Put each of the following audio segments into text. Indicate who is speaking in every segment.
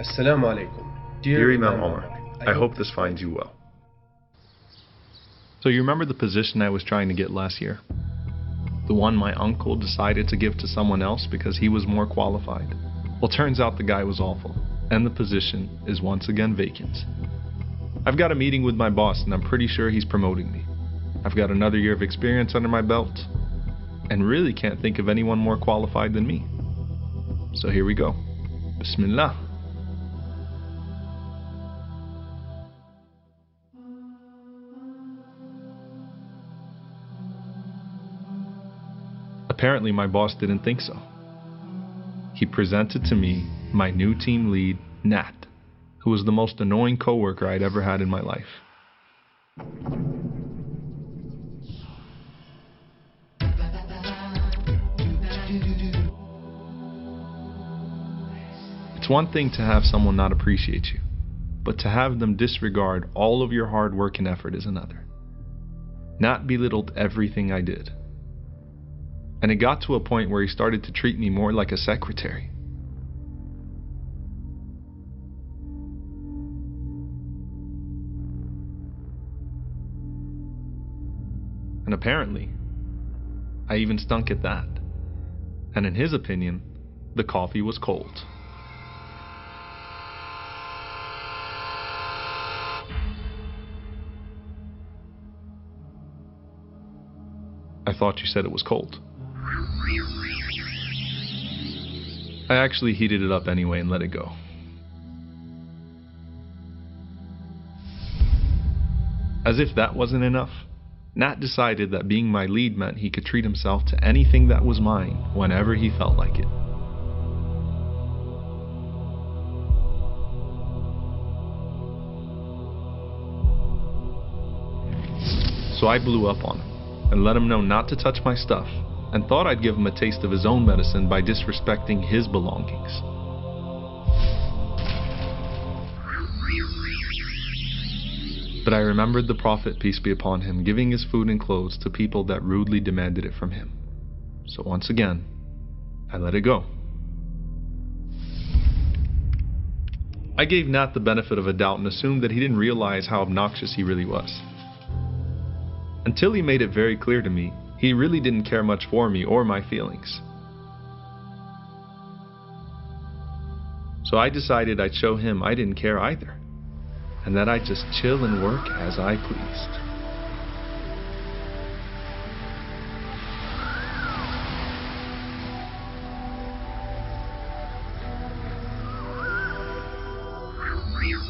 Speaker 1: Assalamu alaikum.
Speaker 2: Dear Imam Omar, I hope this finds you well. So you remember the position I was trying to get last year? The one my uncle decided to give to someone else because he was more qualified. Well, turns out the guy was awful, and the position is once again vacant. I've got a meeting with my boss, and I'm pretty sure he's promoting me. I've got another year of experience under my belt, and really can't think of anyone more qualified than me. So here we go. Bismillah. Apparently my boss didn't think so. He presented to me my new team lead, Nat, who was the most annoying coworker I'd ever had in my life. It's one thing to have someone not appreciate you, but to have them disregard all of your hard work and effort is another. Nat belittled everything I did. And it got to a point where he started to treat me more like a secretary. And apparently, I even stunk at that. And in his opinion, the coffee was cold. I thought you said it was cold. I actually heated it up anyway and let it go. As if that wasn't enough, Nat decided that being my lead meant he could treat himself to anything that was mine whenever he felt like it. So I blew up on him and let him know not to touch my stuff, and thought I'd give him a taste of his own medicine by disrespecting his belongings. But I remembered the Prophet, peace be upon him, giving his food and clothes to people that rudely demanded it from him. So once again, I let it go. I gave Nat the benefit of a doubt and assumed that he didn't realize how obnoxious he really was. Until he made it very clear to me he really didn't care much for me or my feelings. So I decided I'd show him I didn't care either, and that I'd just chill and work as I pleased.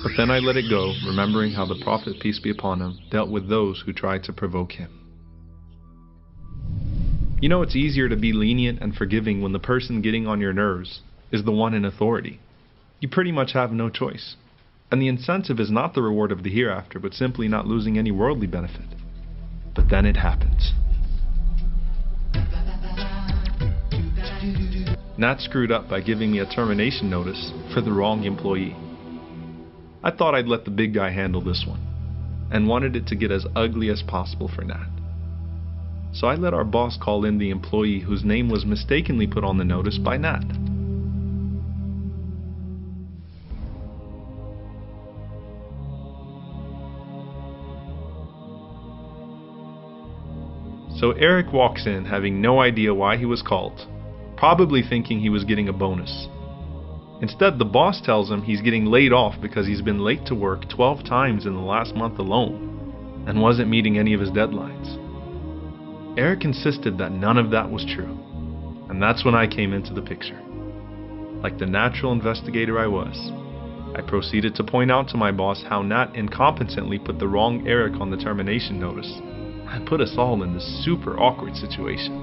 Speaker 2: But then I let it go, remembering how the Prophet, peace be upon him, dealt with those who tried to provoke him. You know, it's easier to be lenient and forgiving when the person getting on your nerves is the one in authority. You pretty much have no choice. And the incentive is not the reward of the hereafter, but simply not losing any worldly benefit. But then it happens. Nat screwed up by giving me a termination notice for the wrong employee. I thought I'd let the big guy handle this one, and wanted it to get as ugly as possible for Nat. So I let our boss call in the employee whose name was mistakenly put on the notice by Nat. So Eric walks in having no idea why he was called, probably thinking he was getting a bonus. Instead, the boss tells him he's getting laid off because he's been late to work 12 times in the last month alone and wasn't meeting any of his deadlines. Eric insisted that none of that was true, and that's when I came into the picture. Like the natural investigator I was, I proceeded to point out to my boss how Nat incompetently put the wrong Eric on the termination notice and put us all in this super awkward situation.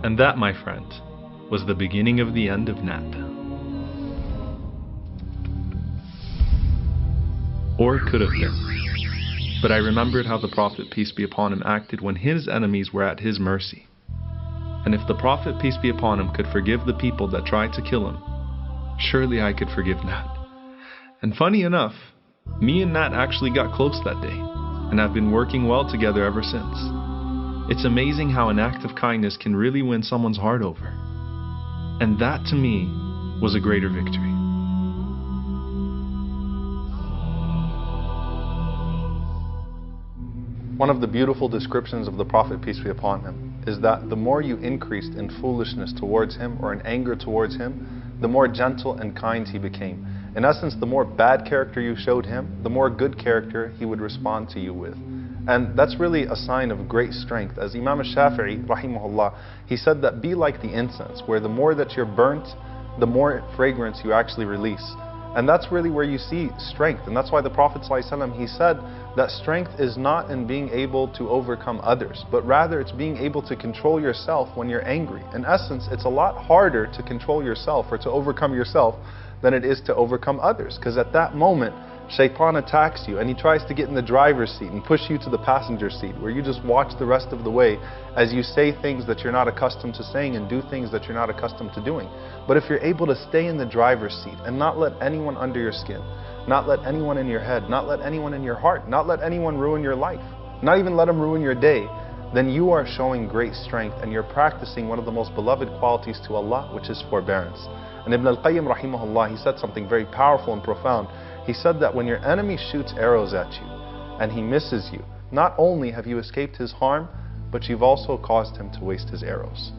Speaker 2: And that, my friend, was the beginning of the end of Nat. Or it could have been. But I remembered how the Prophet, peace be upon him, acted when his enemies were at his mercy. And if the Prophet, peace be upon him, could forgive the people that tried to kill him, surely I could forgive Nat. And funny enough, me and Nat actually got close that day, and have been working well together ever since. It's amazing how an act of kindness can really win someone's heart over. And that, to me, was a greater victory.
Speaker 1: One of the beautiful descriptions of the Prophet, peace be upon him, is that the more you increased in foolishness towards him or in anger towards him, the more gentle and kind he became. In essence, the more bad character you showed him, the more good character he would respond to you with. And that's really a sign of great strength. As Imam al-Shafi'i, rahimahullah, he said that be like the incense, where the more that you're burnt, the more fragrance you actually release. And that's really where you see strength. And that's why the Prophet ﷺ, he said that strength is not in being able to overcome others, but rather it's being able to control yourself when you're angry. In essence, it's a lot harder to control yourself or to overcome yourself than it is to overcome others. Because at that moment, Shaitan attacks you and he tries to get in the driver's seat and push you to the passenger seat, where you just watch the rest of the way as you say things that you're not accustomed to saying and do things that you're not accustomed to doing. But if you're able to stay in the driver's seat and not let anyone under your skin, not let anyone in your head, not let anyone in your heart, not let anyone ruin your life, not even let them ruin your day, then you are showing great strength and you're practicing one of the most beloved qualities to Allah, which is forbearance. And Ibn al-Qayyim rahimahullah, he said something very powerful and profound. He said that when your enemy shoots arrows at you and he misses you, not only have you escaped his harm, but you've also caused him to waste his arrows.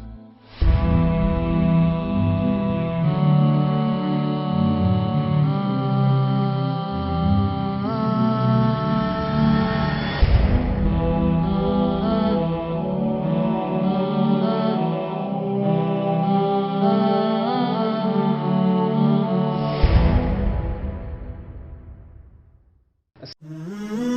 Speaker 3: Mm-hmm.